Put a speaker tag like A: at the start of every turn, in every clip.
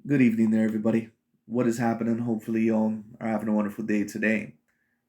A: Good evening there, everybody. What is happening? Hopefully, you all are having a wonderful day today.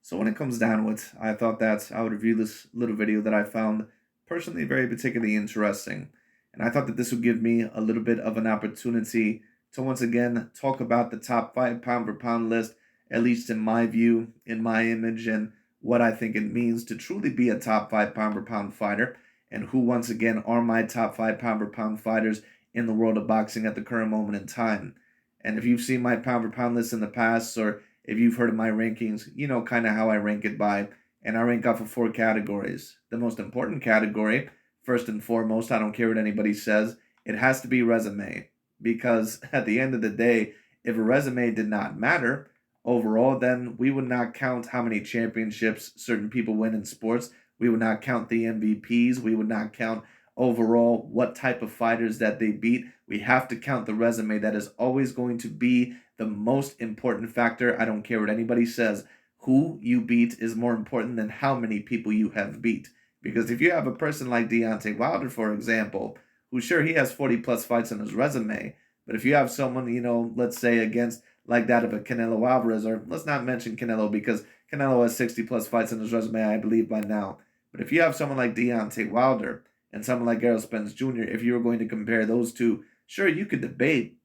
A: So, when it comes down to it, I thought that I would review this little video that I found personally very particularly interesting. And I thought that this would give me a little bit of an opportunity to once again talk about the top five pound for pound list, at least in my view, in my image, and what I think it means to truly be a top five pound for pound fighter, and who once again are my top five pound for pound fighters in the world of boxing at the current moment in time. And if you've seen my pound for pound list in the past, or if you've heard of my rankings, you know kind of how I rank it by. And I rank off of four categories. The most important category, first and foremost, I don't care what anybody says, it has to be resume. Because at the end of the day, if a resume did not matter overall, then we would not count how many championships certain people win in sports. We would not count the MVPs. We would not count overall what type of fighters that they beat. We have to count the resume. That is always going to be the most important factor. I don't care what anybody says. Who you beat is more important than how many people you have beat. Because if you have a person like Deontay Wilder, for example, who sure he has 40 plus fights on his resume, but if you have someone, let's say against like that of a Canelo Alvarez, or let's not mention Canelo because Canelo has 60 plus fights on his resume, I believe, by now. But if you have someone like Deontay Wilder and someone like Errol Spence Jr., if you were going to compare those two, sure, you could debate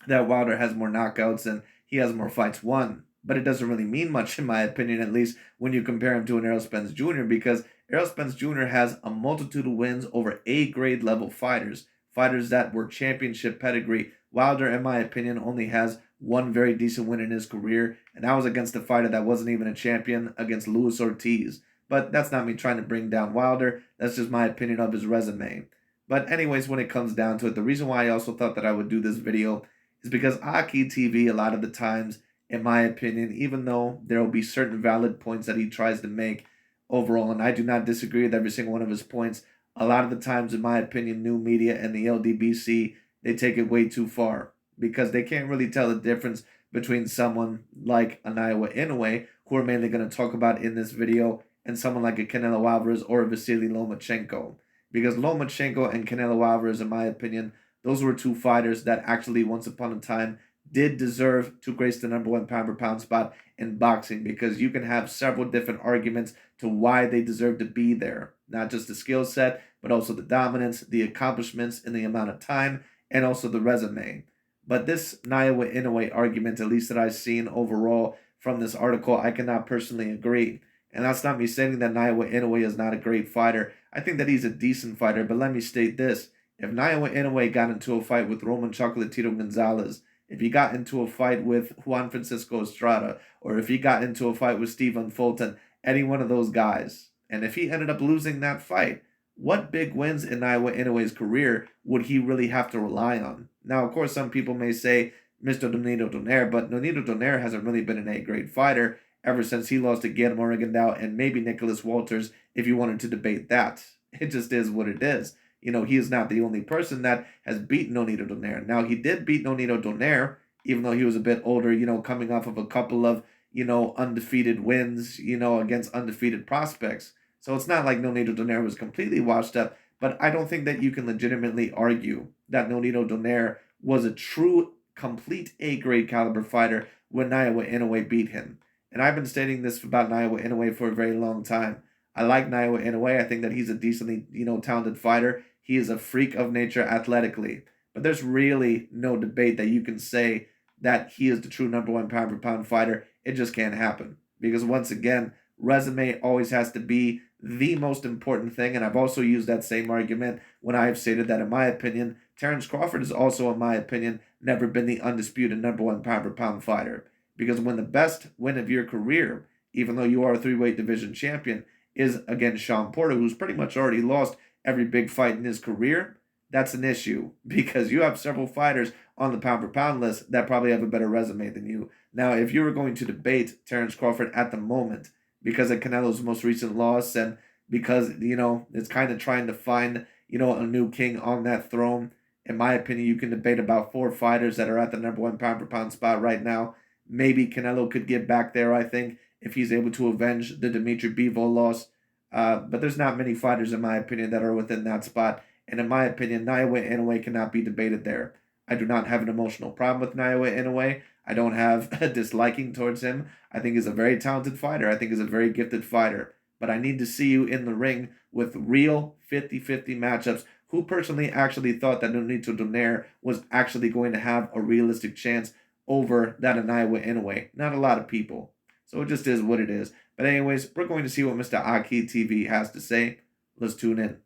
A: that Wilder has more knockouts and he has more fights won. But it doesn't really mean much, in my opinion, at least when you compare him to an Errol Spence Jr., because Errol Spence Jr. has a multitude of wins over A grade level fighters, fighters that were championship pedigree. Wilder, in my opinion, only has one very decent win in his career, and that was against a fighter that wasn't even a champion, against Luis Ortiz. But that's not me trying to bring down Wilder. That's just my opinion of his resume. But anyways, when it comes down to it, the reason why I also thought that I would do this video is because AKHi TV, a lot of the times, in my opinion, even though there will be certain valid points that he tries to make overall, and I do not disagree with every single one of his points, a lot of the times, in my opinion, new media and the LDBC, they take it way too far because they can't really tell the difference between someone like Naoya Inoue, who we're mainly going to talk about in this video, and someone like a Canelo Alvarez or a Vasily Lomachenko. Because Lomachenko and Canelo Alvarez, in my opinion, those were two fighters that actually once upon a time did deserve to grace the number one pound for pound spot in boxing, because you can have several different arguments to why they deserve to be there. Not just the skill set, but also the dominance, the accomplishments in the amount of time, and also the resume. But this Naoya Inoue argument, at least that I've seen overall from this article, I cannot personally agree. And that's not me saying that Naoya Inoue is not a great fighter. I think that he's a decent fighter, but let me state this. If Naoya Inoue got into a fight with Roman Chocolatito Gonzalez, if he got into a fight with Juan Francisco Estrada, or if he got into a fight with Stephen Fulton, any one of those guys, and if he ended up losing that fight, what big wins in Naoya Inoue's career would he really have to rely on? Now, of course, some people may say Mr. Nonito Donaire, but Nonito Donaire hasn't really been an A-grade fighter ever since he lost to Guillermo Rigondeaux and maybe Nicholas Walters, if you wanted to debate that. It just is what it is. He is not the only person that has beaten Nonito Donaire. Now, he did beat Nonito Donaire, even though he was a bit older, coming off of a couple of, undefeated wins, against undefeated prospects. So it's not like Nonito Donaire was completely washed up, but I don't think that you can legitimately argue that Nonito Donaire was a true, complete A-grade caliber fighter when Naoya Inoue beat him. And I've been stating this about Naoya Inoue for a very long time. I like Naoya Inoue. I think that he's a decently, talented fighter. He is a freak of nature athletically. But there's really no debate that you can say that he is the true number one pound for pound fighter. It just can't happen. Because once again, resume always has to be the most important thing. And I've also used that same argument when I have stated that, in my opinion, Terrence Crawford has also, in my opinion, never been the undisputed number one pound for pound fighter. Because when the best win of your career, even though you are a three-weight division champion, is against Sean Porter, who's pretty much already lost every big fight in his career, that's an issue because you have several fighters on the pound for pound list that probably have a better resume than you. Now, if you were going to debate Terrence Crawford at the moment because of Canelo's most recent loss and because, it's kind of trying to find, a new king on that throne, in my opinion, you can debate about four fighters that are at the number one pound for pound spot right now. Maybe Canelo could get back there, I think, if he's able to avenge the Dimitri Bivol loss. But there's not many fighters, in my opinion, that are within that spot. And in my opinion, Naoya Inoue cannot be debated there. I do not have an emotional problem with Naoya Inoue. I don't have a disliking towards him. I think he's a very talented fighter. I think he's a very gifted fighter. But I need to see you in the ring with real 50-50 matchups. Who personally actually thought that Nonito Donaire was actually going to have a realistic chance over that of Naoya Inoue? Not a lot of people. So it just is what it is. But anyways, we're going to see what Mr. AKHi TV has to say. Let's tune in.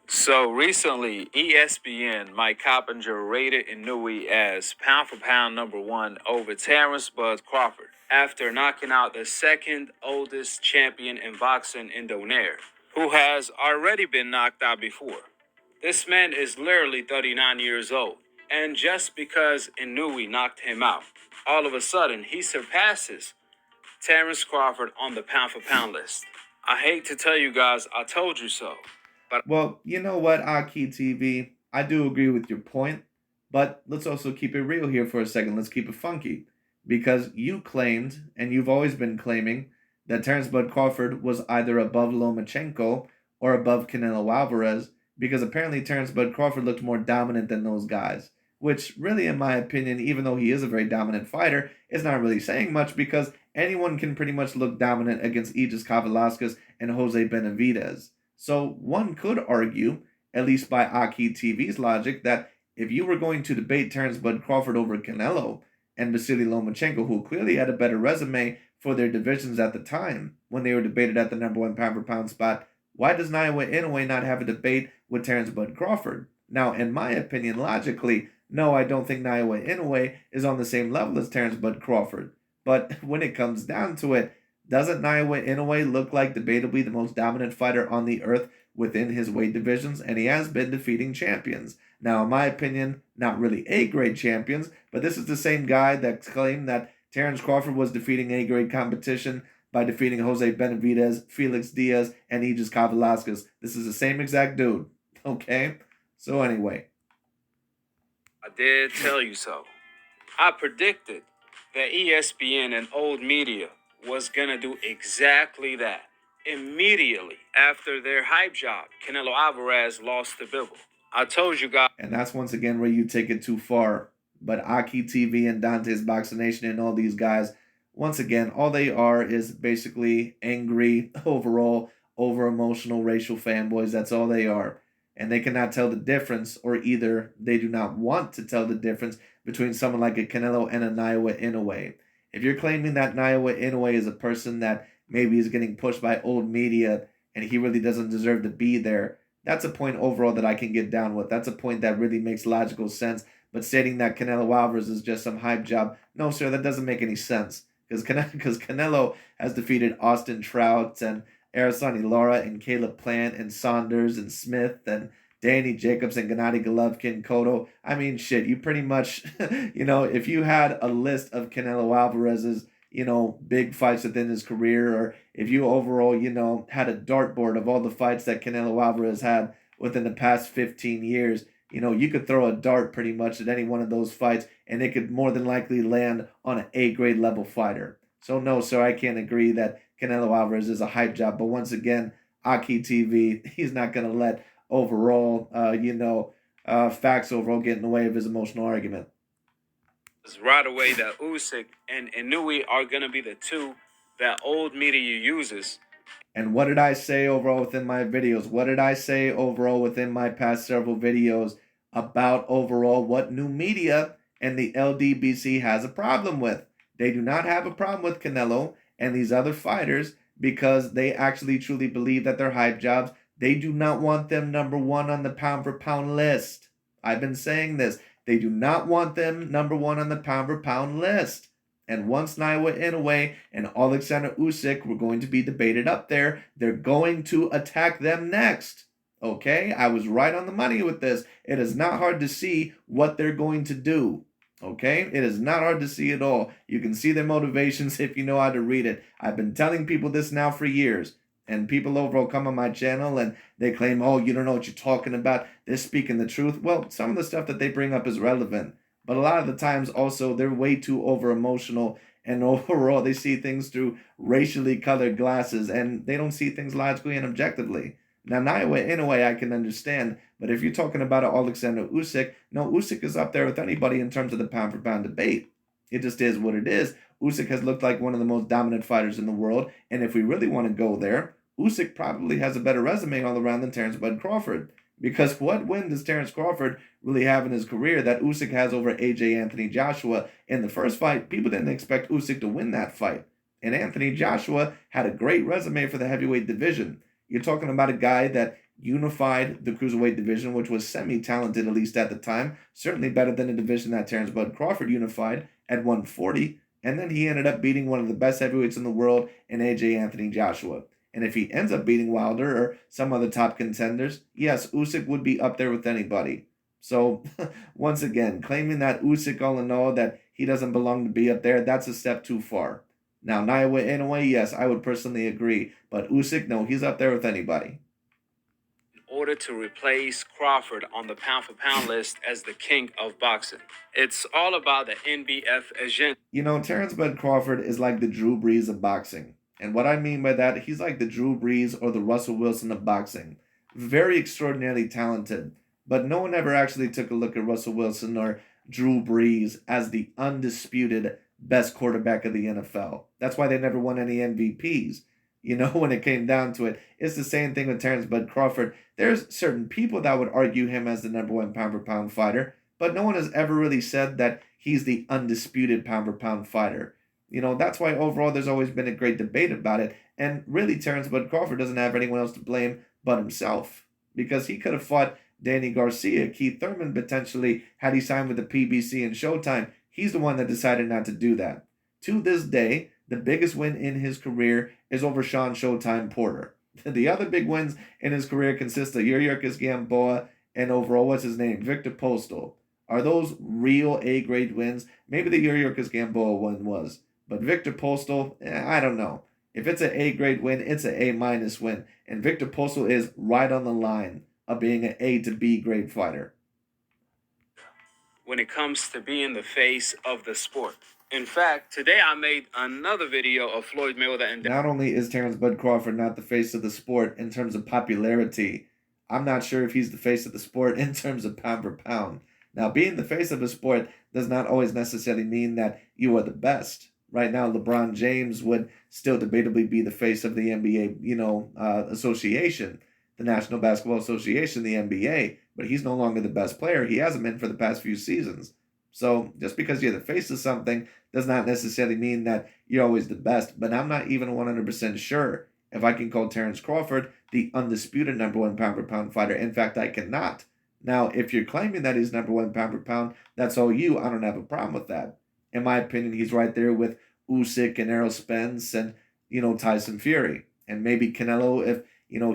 B: So recently, ESPN, Mike Coppinger rated Inoue as pound for pound #1 over Terrence Bud Crawford after knocking out the second oldest champion in boxing in Donaire, who has already been knocked out before. This man is literally 39 years old, and just because Inoue knocked him out, all of a sudden he surpasses Terrence Crawford on the pound for pound list. I hate to tell you guys, I told you so.
A: Well, you know what, AKHi TV? I do agree with your point, but let's also keep it real here for a second. Let's keep it funky. Because you claimed, and you've always been claiming, that Terrence Bud Crawford was either above Lomachenko or above Canelo Alvarez, because apparently Terrence Bud Crawford looked more dominant than those guys. Which, really, in my opinion, even though he is a very dominant fighter, is not really saying much because anyone can pretty much look dominant against Aegis Velasquez and Jose Benavidez. So one could argue, at least by AKHi TV's logic, that if you were going to debate Terrence Bud Crawford over Canelo and Vasily Lomachenko, who clearly had a better resume for their divisions at the time when they were debated at the #1 pound for pound spot, why does Naoya Inoue not have a debate with Terrence Bud Crawford? Now, in my opinion, logically, no, I don't think Naoya Inoue is on the same level as Terrence Bud Crawford. But when it comes down to it, doesn't Naoya Inoue look like debatably the most dominant fighter on the earth within his weight divisions? And he has been defeating champions. Now, in my opinion, not really A-grade champions, but this is the same guy that claimed that Terrence Crawford was defeating A-grade competition by defeating Jose Benavidez, Felix Diaz, and Aegis Velasquez. This is the same exact dude. Okay? So anyway.
B: I did tell you so. I predicted that ESPN and old media was going to do exactly that. Immediately after their hype job, Canelo Alvarez lost to Bivol. I told you guys.
A: And that's once again where you take it too far. But AKHi TV and Dante's Boxing Nation and all these guys, once again, all they are is basically angry, overall, over emotional racial fanboys. That's all they are. And they cannot tell the difference, or either they do not want to tell the difference between someone like a Canelo and a Naoya Inoue. If you're claiming that Naoya Inoue is a person that maybe is getting pushed by old media and he really doesn't deserve to be there, that's a point overall that I can get down with. That's a point that really makes logical sense. But stating that Canelo Alvarez is just some hype job, no, sir, that doesn't make any sense. Because Canelo has defeated Austin Trout and Araceli Lara and Caleb Plant and Saunders and Smith and Danny Jacobs and Gennady Golovkin, Cotto. I mean, shit, you pretty much, if you had a list of Canelo Alvarez's, big fights within his career, or if you overall, had a dartboard of all the fights that Canelo Alvarez had within the past 15 years, you could throw a dart pretty much at any one of those fights and it could more than likely land on an A-grade level fighter. So no, sir, I can't agree that Canelo Alvarez is a hype job. But once again, AKHi TV, he's not going to let overall, facts overall get in the way of his emotional argument.
B: Right away that Usyk and Inoue are going to be the two that old media uses.
A: And what did I say overall within my videos? What did I say overall within my past several videos about overall what new media and the LDBC has a problem with? They do not have a problem with Canelo and these other fighters because they actually truly believe that they're hype jobs. They do not want them #1 on the pound for pound list. I've been saying this. They do not want them #1 on the pound for pound list. And once Naoya Inoue and Alexander Usyk were going to be debated up there, they're going to attack them next. Okay? I was right on the money with this. It is not hard to see what they're going to do. Okay? It is not hard to see at all. You can see their motivations if you know how to read it. I've been telling people this now for years. And people overall come on my channel and they claim, oh, you don't know what you're talking about. They're speaking the truth. Well, some of the stuff that they bring up is relevant. But a lot of the times also they're way too over emotional and overall they see things through racially colored glasses, and they don't see things logically and objectively. Now, Naoya Inoue I can understand, but if you're talking about Alexander Usyk, no, Usyk is up there with anybody in terms of the pound for pound debate. It just is what it is. Usyk has looked like one of the most dominant fighters in the world, and if we really want to go there, Usyk probably has a better resume all around than Terence Bud Crawford. Because what win does Terence Crawford really have in his career that Usyk has over AJ Anthony Joshua? In the first fight, people didn't expect Usyk to win that fight. And Anthony Joshua had a great resume for the heavyweight division. You're talking about a guy that unified the cruiserweight division, which was semi-talented, at least at the time. Certainly better than the division that Terence Bud Crawford unified at 140. And then he ended up beating one of the best heavyweights in the world in AJ Anthony Joshua. And if he ends up beating Wilder or some other top contenders, yes, Usyk would be up there with anybody. So, once again, claiming that Usyk all in all, that he doesn't belong to be up there, that's a step too far. Now, Naoya Inoue, yes, I would personally agree. But Usyk, no, he's up there with anybody.
B: In order to replace Crawford on the pound for pound list as the king of boxing. It's all about the NBF agenda.
A: You know, Terence Bud Crawford is like the Drew Brees of boxing. And what I mean by that, he's like the Drew Brees or the Russell Wilson of boxing. Very extraordinarily talented. But no one ever actually took a look at Russell Wilson or Drew Brees as the undisputed best quarterback of the NFL. That's why they never won any MVPs. You know, when it came down to it, it's the same thing with Terence Bud Crawford. There's certain people that would argue him as the number one pound for pound fighter, but no one has ever really said that he's the undisputed pound for pound fighter. You know, that's why overall there's always been a great debate about it. And really, Terence Bud Crawford doesn't have anyone else to blame but himself. Because he could have fought Danny Garcia, Keith Thurman potentially, had he signed with the PBC and Showtime. He's the one that decided not to do that. To this day, the biggest win in his career is over Sean Showtime Porter. The other big wins in his career consist of Yuriorkis Gamboa and overall, what's his name? Victor Postal. Are those real A-grade wins? Maybe the Yuriorkis Gamboa one was. But Victor Postal, I don't know. If it's an A-grade win, it's an A- win. And Victor Postal is right on the line of being an A to B grade fighter.
B: When it comes to being the face of the sport. In fact, today I made another video of Floyd Mayweather and
A: Not only is Terence Bud Crawford not the face of the sport in terms of popularity, I'm not sure if he's the face of the sport in terms of pound for pound. Now, being the face of a sport does not always necessarily mean that you are the best. Right now, LeBron James would still debatably be the face of the NBA, association, the National Basketball Association, the NBA, but he's no longer the best player. He hasn't been for the past few seasons. So just because you're the face of something does not necessarily mean that you're always the best. But I'm not even 100% sure if I can call Terence Crawford the undisputed number one pound for pound fighter. In fact, I cannot. Now, if you're claiming that he's number one pound for pound, that's all you. I don't have a problem with that. In my opinion, he's right there with Usyk and Errol Spence and, Tyson Fury. And maybe Canelo, if,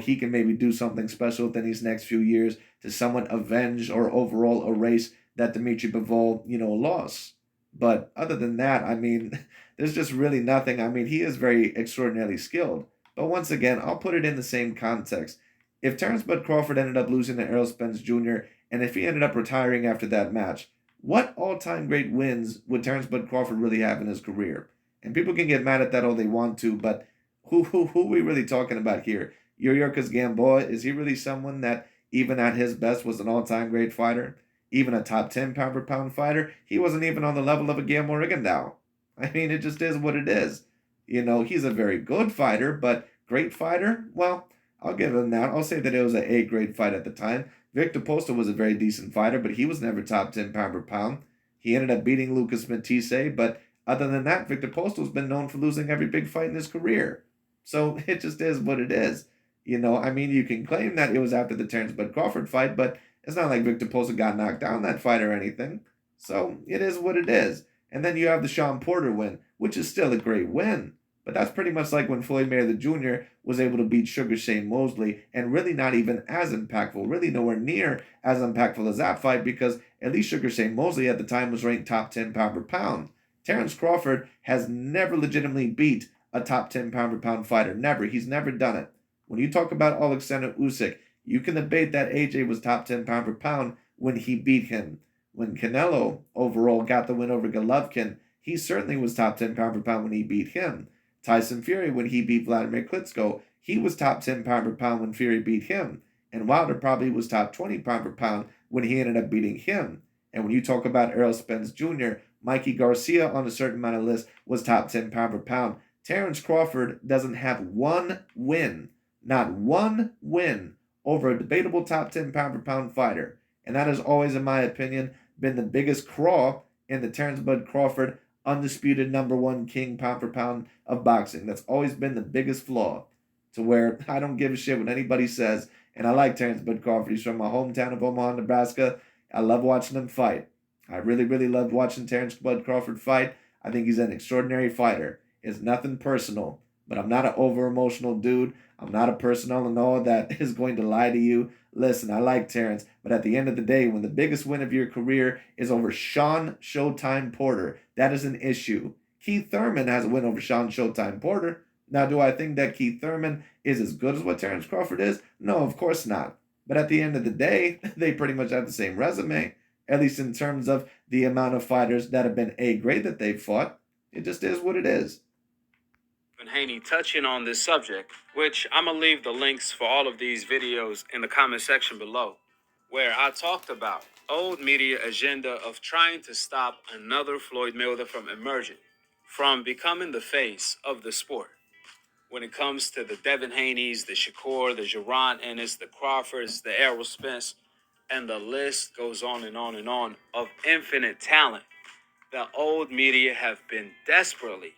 A: he can maybe do something special within these next few years to somewhat avenge or overall erase that Dimitri Bivol, lost. But other than that, I mean, there's just really nothing. I mean, he is very extraordinarily skilled. But once again, I'll put it in the same context. If Terence Bud Crawford ended up losing to Errol Spence Jr., and if he ended up retiring after that match, what all-time great wins would Terence Bud Crawford really have in his career? And people can get mad at that all they want to, but who are we really talking about here? Yuriorkis Gamboa, is he really someone that, even at his best, was an all-time great fighter? Even a top 10 pound for pound fighter? He wasn't even on the level of a Gamble Rigondeaux. I mean, it just is what it is. He's a very good fighter, but great fighter? Well, I'll give him that. I'll say that it was an A-grade fight at the time. Victor Postal was a very decent fighter, but he was never top 10 pound for pound. He ended up beating Lucas Matisse, but other than that, Victor Postal's been known for losing every big fight in his career. So it just is what it is. I mean, you can claim that it was after the Terence Bud Crawford fight, but it's not like Victor Postal got knocked down that fight or anything. So it is what it is. And then you have the Sean Porter win, which is still a great win. But that's pretty much like when Floyd Mayweather Jr. was able to beat Sugar Shane Mosley, and really not even as impactful, really nowhere near as impactful as that fight, because at least Sugar Shane Mosley at the time was ranked top 10 pound for pound. Terence Crawford has never legitimately beat a top 10 pound for pound fighter. Never. He's never done it. When you talk about Alexander Usyk, you can debate that AJ was top 10 pound for pound when he beat him. When Canelo overall got the win over Golovkin, he certainly was top 10 pound for pound when he beat him. Tyson Fury, when he beat Vladimir Klitschko, he was top 10 pound for pound when Fury beat him. And Wilder probably was top 20 pound for pound when he ended up beating him. And when you talk about Errol Spence Jr., Mikey Garcia on a certain amount of list was top 10 pound for pound. Terrence Crawford doesn't have one win, not one win over a debatable top 10 pound for pound fighter. And that has always, in my opinion, been the biggest craw in the Terrence Bud Crawford undisputed number one king pound for pound of boxing. That's always been the biggest flaw, to where I don't give a shit what anybody says. And I like Terrence Bud Crawford. He's from my hometown of Omaha, Nebraska. I love watching him fight. I really, really loved watching Terrence Bud Crawford fight. I think he's an extraordinary fighter. It's nothing personal, but I'm not an over-emotional dude. I'm not a person all in all that is going to lie to you. Listen, I like Terrence, but at the end of the day, when the biggest win of your career is over Sean Showtime Porter, that is an issue. Keith Thurman has a win over Sean Showtime Porter. Now, do I think that Keith Thurman is as good as what Terrence Crawford is? No, of course not. But at the end of the day, they pretty much have the same resume, at least in terms of the amount of fighters that have been A grade that they've fought. It just is what it is.
B: Haney touching on this subject, which I'm going to leave the links for all of these videos in the comment section below, where I talked about old media agenda of trying to stop another Floyd Mayweather from emerging, from becoming the face of the sport. When it comes to the Devin Haney's, the Shakur, the Jaron Ennis, the Crawfords, the Errol Spence, and the list goes on and on and on of infinite talent, the old media have been desperately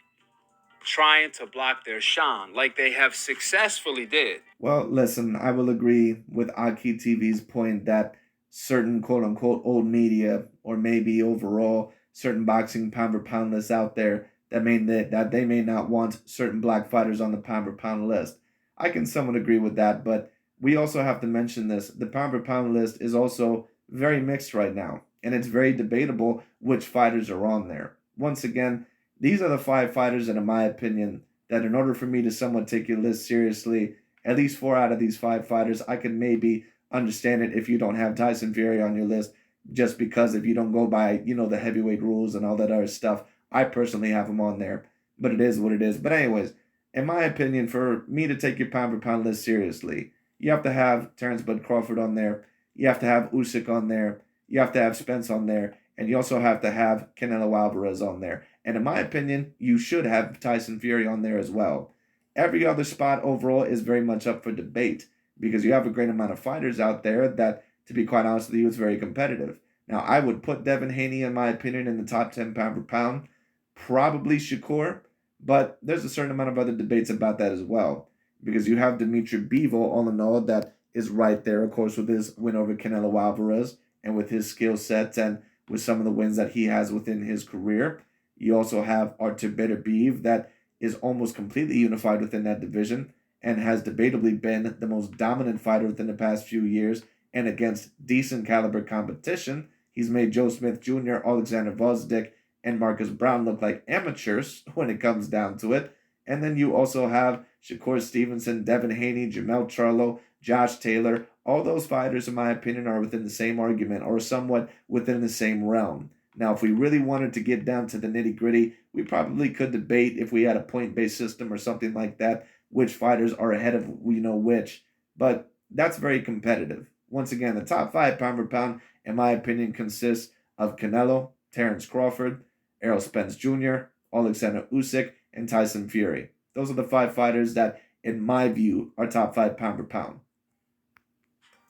B: trying to block their shine, like they have successfully did.
A: Well, listen, I will agree with AKHi TV's point that certain quote unquote old media, or maybe overall certain boxing pound for pound lists out there that they may not want certain black fighters on the pound for pound list. I can somewhat agree with that, but we also have to mention this. The pound for pound list is also very mixed right now, and it's very debatable which fighters are on there. Once again, these are the 5 fighters that, in my opinion, that in order for me to somewhat take your list seriously, at least 4 out of these 5 fighters, I can maybe understand it if you don't have Tyson Fury on your list, just because if you don't go by, the heavyweight rules and all that other stuff. I personally have him on there, but it is what it is. But anyways, in my opinion, for me to take your pound for pound list seriously, you have to have Terrence Bud Crawford on there. You have to have Usyk on there. You have to have Spence on there. And you also have to have Canelo Alvarez on there. And in my opinion, you should have Tyson Fury on there as well. Every other spot overall is very much up for debate because you have a great amount of fighters out there that, to be quite honest with you, is very competitive. Now, I would put Devin Haney, in my opinion, in the top 10 pound for pound. Probably Shakur, but there's a certain amount of other debates about that as well. Because you have Dimitri Bivol, all in all, that is right there, of course, with his win over Canelo Alvarez and with his skill sets and with some of the wins that he has within his career. You also have Artur Beterbiev that is almost completely unified within that division and has debatably been the most dominant fighter within the past few years and against decent caliber competition. He's made Joe Smith Jr., Alexander Vosdick, and Marcus Brown look like amateurs when it comes down to it. And then you also have Shakur Stevenson, Devin Haney, Jamel Charlo, Josh Taylor. All those fighters, in my opinion, are within the same argument or somewhat within the same realm. Now, if we really wanted to get down to the nitty-gritty, we probably could debate if we had a point-based system or something like that, which fighters are ahead of which. But that's very competitive. Once again, the top 5 pound for pound, in my opinion, consists of Canelo, Terrence Crawford, Errol Spence Jr., Alexander Usyk, and Tyson Fury. Those are the 5 fighters that, in my view, are top 5 pound for pound.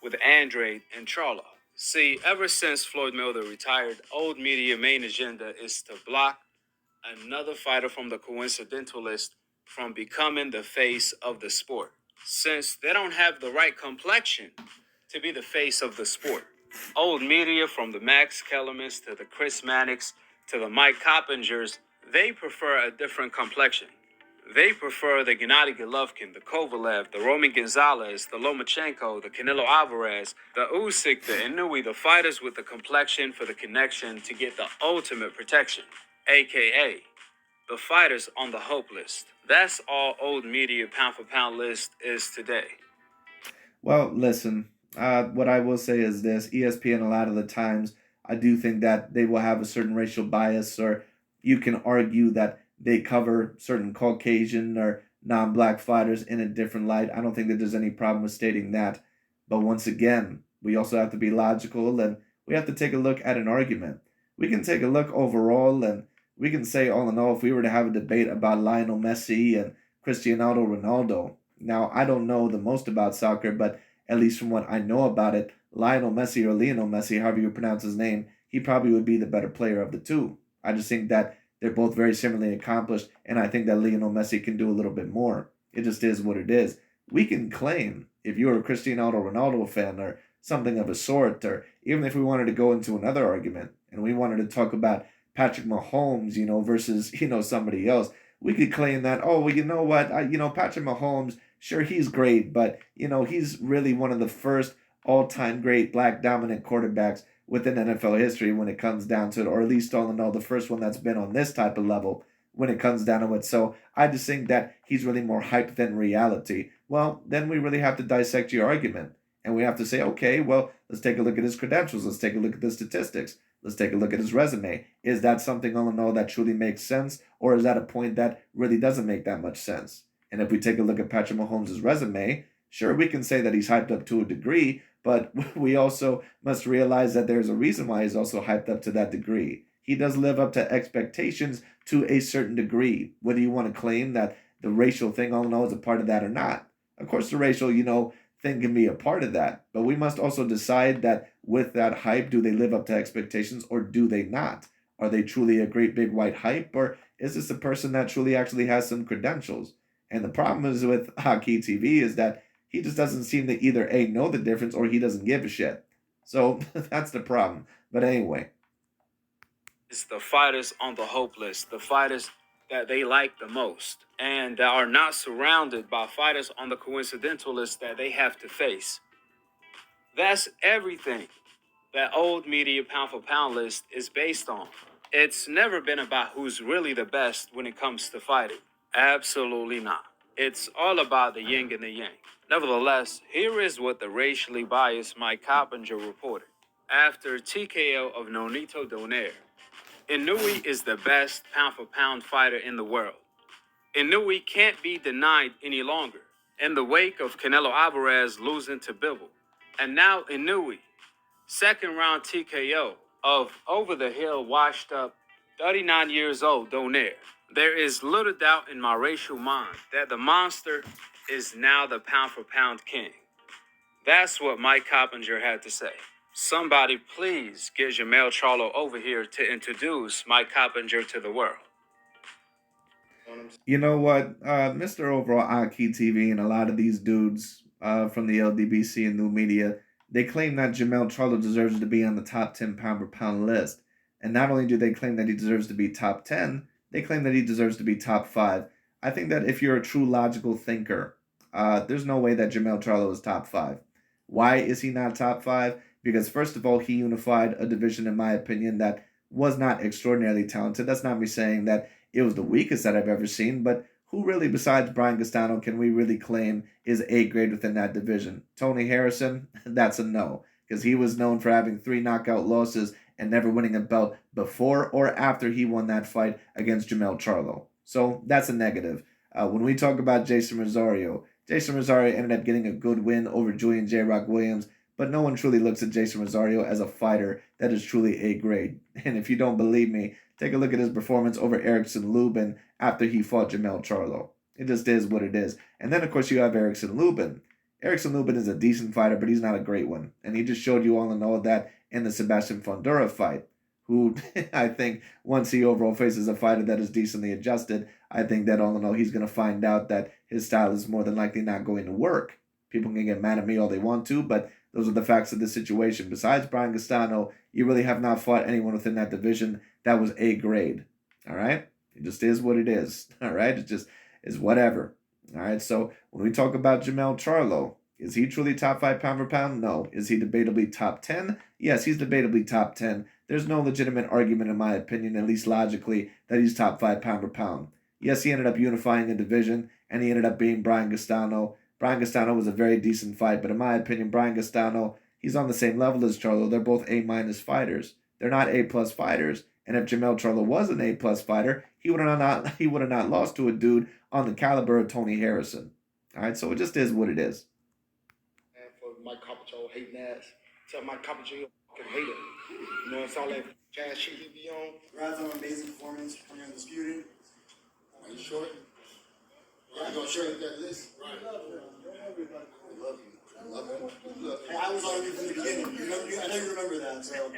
B: With Andrade and Charlo. See, ever since Floyd Mayweather retired, old media main agenda is to block another fighter from the coincidental list from becoming the face of the sport, since they don't have the right complexion to be the face of the sport. Old media, from the Max Kellermans to the Chris Mannix to the Mike Coppingers, they prefer a different complexion. They prefer the Gennady Golovkin, the Kovalev, the Roman Gonzalez, the Lomachenko, the Canelo Alvarez, the Usyk, the Inoue, the fighters with the complexion for the connection to get the ultimate protection, aka the fighters on the hope list. That's all old media pound for pound list is today.
A: Well, listen, what I will say is this: ESPN, a lot of the times, I do think that they will have a certain racial bias or, you can argue that they cover certain Caucasian or non-black fighters in a different light. I don't think that there's any problem with stating that. But once again, we also have to be logical and we have to take a look at an argument. We can take a look overall and we can say all in all, if we were to have a debate about Lionel Messi and Cristiano Ronaldo. Now, I don't know the most about soccer, but at least from what I know about it, Lionel Messi or Lionel Messi, however you pronounce his name, he probably would be the better player of the two. I just think that they're both very similarly accomplished, and I think that Lionel Messi can do a little bit more. It just is what it is. We can claim, if you're a Cristiano Ronaldo fan or something of a sort, or even if we wanted to go into another argument and we wanted to talk about Patrick Mahomes, versus, somebody else, we could claim that, oh, well, you know what, Patrick Mahomes, sure, he's great, but, he's really one of the first all-time great black dominant quarterbacks within NFL history when it comes down to it, or at least all in all, the first one that's been on this type of level when it comes down to it. So I just think that he's really more hype than reality. Well, then we really have to dissect your argument. And we have to say, okay, well, let's take a look at his credentials. Let's take a look at the statistics. Let's take a look at his resume. Is that something all in all that truly makes sense? Or is that a point that really doesn't make that much sense? And if we take a look at Patrick Mahomes' resume, sure, we can say that he's hyped up to a degree, but we also must realize that there's a reason why he's also hyped up to that degree. He does live up to expectations to a certain degree, whether you want to claim that the racial thing all in all is a part of that or not. Of course, the racial, thing can be a part of that, but we must also decide that with that hype, do they live up to expectations or do they not? Are they truly a great big white hype, or is this a person that truly actually has some credentials? And the problem is with AKHi TV is that he just doesn't seem to either A, know the difference, or he doesn't give a shit. So that's the problem. But anyway.
B: It's the fighters on the hope list, the fighters that they like the most, and that are not surrounded by fighters on the coincidental list that they have to face. That's everything that old media pound for pound list is based on. It's never been about who's really the best when it comes to fighting. Absolutely not. It's all about the yin and the yang. Nevertheless, here is what the racially biased Mike Coppinger reported. After TKO of Nonito Donaire, Inoue is the best pound-for-pound fighter in the world. Inoue can't be denied any longer in the wake of Canelo Alvarez losing to Bivol. And now Inoue, second-round TKO of over-the-hill, washed-up, 39 years old Donaire. There is little doubt in my racial mind that the monster is now the pound-for-pound king. That's what Mike Coppinger had to say. Somebody please get Jamel Charlo over here to introduce Mike Coppinger to the world.
A: You know what? Mr. Overall AKHi TV and a lot of these dudes from the LDBC and new media, they claim that Jamel Charlo deserves to be on the top 10 pound per pound list. And not only do they claim that he deserves to be top 10, they claim that he deserves to be top 5. I think that if you're a true logical thinker, there's no way that Jamel Charlo is top 5. Why is he not top 5? Because first of all, he unified a division, in my opinion, that was not extraordinarily talented. That's not me saying that it was the weakest that I've ever seen, but who really, besides Brian Castano, can we really claim is A grade within that division? Tony Harrison, that's a no, because he was known for having 3 knockout losses and never winning a belt before or after he won that fight against Jamel Charlo. So that's a negative. When we talk about Jason Rosario ended up getting a good win over Julian J. Rock Williams, but no one truly looks at Jason Rosario as a fighter that is truly A grade. And if you don't believe me, take a look at his performance over Erickson Lubin after he fought Jamel Charlo. It just is what it is. And then, of course, you have Erickson Lubin. Erickson Lubin is a decent fighter, but he's not a great one. And he just showed you all in all that in the Sebastian Fundora fight, who I think once he overall faces a fighter that is decently adjusted, I think that all in all he's going to find out that his style is more than likely not going to work. People can get mad at me all they want to, but those are the facts of the situation. Besides Brian Castano, you really have not fought anyone within that division that was A grade. All right? It just is what it is. All right? It just is whatever. All right? So when we talk about Jamel Charlo, is he truly top 5 pound for pound? No. Is he debatably top 10? Yes, he's debatably top 10. There's no legitimate argument, in my opinion, at least logically, that he's top 5 pound for pound. Yes, he ended up unifying a division, and he ended up being Brian Castano. Brian Castano was a very decent fight, but in my opinion, Brian Castano, he's on the same level as Charlo. They're both A- fighters. They're not A+ fighters. And if Jamel Charlo was an A-plus fighter, he would have not lost to a dude on the caliber of Tony Harrison. All right, so it just is what it is.
C: And for Mike Carpenter hating ass, tell Mike Carpenter you fucking hate it. You know, it's all that jazz shit he be on.
D: Congrats on an amazing performance, coming undisputed.
C: Are you sure? Are you gonna share that list? Right. I love you. I love you.
D: Hey, I was on you from the beginning. I know you remember that. So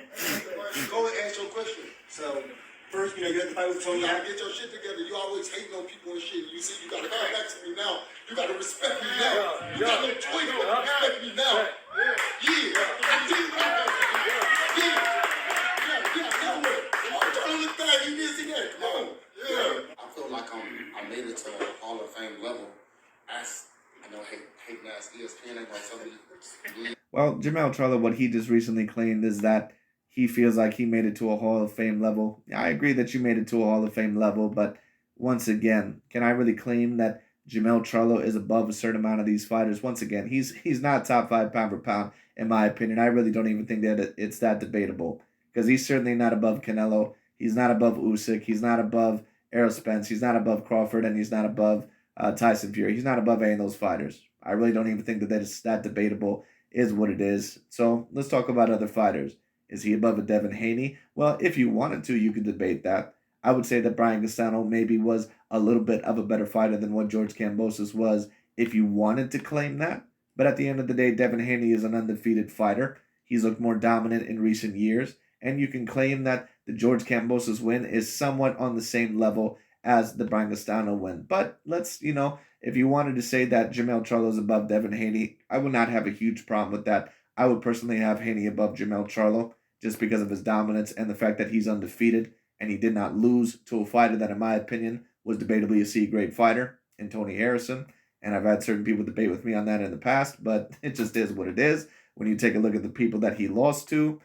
C: go and ask your question.
D: So first, you had the fight with Tony.
C: You gotta get your shit together. You always hating on people and shit. You see, you gotta come back to me now. You gotta respect me now. You got no choice but to respect me now. Yeah. I'm trying to look back. You didn't see that. Come on. Yeah. I feel like I made it to a Hall of Fame level. I know hating ass ESPN ain't gonna tell me.
A: Well, Jamel Charlo, what he just recently claimed is that he feels like he made it to a Hall of Fame level. I agree that you made it to a Hall of Fame level, but once again, can I really claim that Jamel Charlo is above a certain amount of these fighters? Once again, he's not top 5 pound for pound, in my opinion. I really don't even think that it's that debatable, because he's certainly not above Canelo. He's not above Usyk. He's not above Errol Spence. He's not above Crawford, and he's not above Tyson Fury. He's not above any of those fighters. I really don't even think that it's that debatable, is what it is. So let's talk about other fighters. Is he above a Devin Haney? Well, if you wanted to, you could debate that. I would say that Brian Castano maybe was a little bit of a better fighter than what George Kambosos was, if you wanted to claim that. But at the end of the day, Devin Haney is an undefeated fighter. He's looked more dominant in recent years. And you can claim that the George Kambosos win is somewhat on the same level as the Brian Castano win. But let's, if you wanted to say that Jamel Charlo is above Devin Haney, I would not have a huge problem with that. I would personally have Haney above Jamel Charlo, just because of his dominance and the fact that he's undefeated and he did not lose to a fighter that, in my opinion, was debatably a C-grade fighter in Tony Harrison. And I've had certain people debate with me on that in the past, but it just is what it is. When you take a look at the people that he lost to,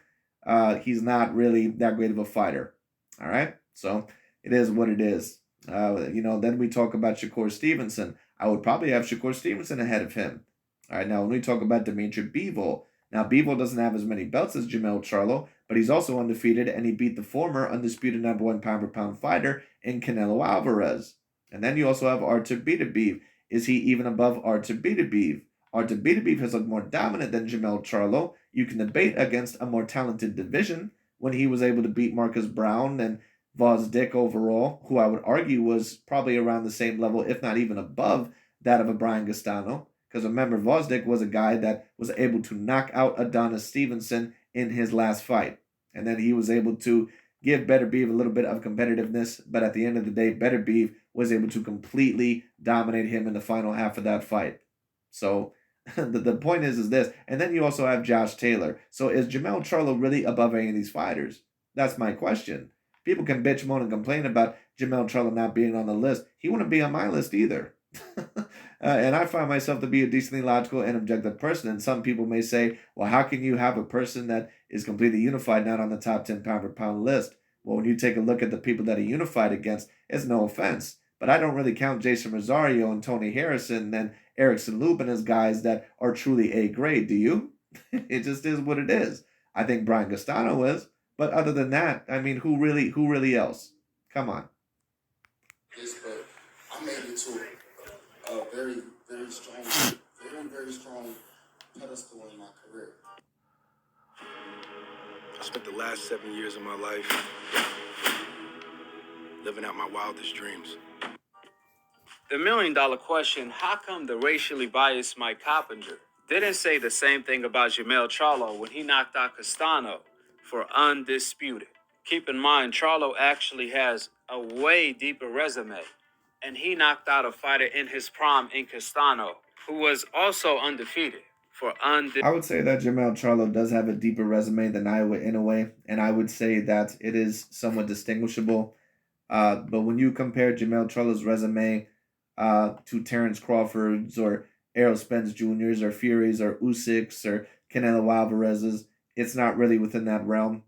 A: he's not really that great of a fighter. All right? So it is what it is. Then we talk about Shakur Stevenson. I would probably have Shakur Stevenson ahead of him. All right, now when we talk about Dimitri Bivol, now Bivol doesn't have as many belts as Jamel Charlo, but he's also undefeated, and he beat the former undisputed #1 pound-for-pound fighter in Canelo Alvarez. And then you also have Artur Beterbiev. Is he even above Artur Beterbiev? Artur Beterbiev has looked more dominant than Jamel Charlo. You can debate against a more talented division when he was able to beat Marcus Brown and Vosdick overall, who I would argue was probably around the same level, if not even above that of a Brian Castano. Because remember, Vosdick was a guy that was able to knock out Adonis Stevenson in his last fight. And then he was able to give Beterbiev a little bit of competitiveness, but at the end of the day, Beterbiev was able to completely dominate him in the final half of that fight. So the point is this. And then you also have Josh Taylor. So is Jamel Charlo really above any of these fighters? That's my question. People can bitch, moan, and complain about Jamel Charlo not being on the list. He wouldn't be on my list either. And I find myself to be a decently logical and objective person. And some people may say, well, how can you have a person that is completely unified not on the top 10 pound-for-pound list? Well, when you take a look at the people that he unified against, it's no offense, but I don't really count Jason Rosario and Tony Harrison and Erickson Lubin as guys that are truly A-grade. Do you? It just is what it is. I think Brian Castano is. But other than that, I mean, who really else? Come on.
C: Yes, but I made it to a very, very strong pedestal in my career.
E: I spent the last 7 years of my life living out my wildest dreams.
B: The $1 million question, how come the racially biased Mike Coppinger didn't say the same thing about Jamel Charlo when he knocked out Castano for undisputed? Keep in mind, Charlo actually has a way deeper resume, and he knocked out a fighter in his prime in Castano, who was also undefeated for
A: I would say that Jamel Charlo does have a deeper resume than Naoya Inoue, and I would say that it is somewhat distinguishable. But when you compare Jamel Charlo's resume to Terrence Crawford's or Errol Spence Jr.'s or Fury's or Usyk's or Canelo Alvarez's, it's not really within that realm.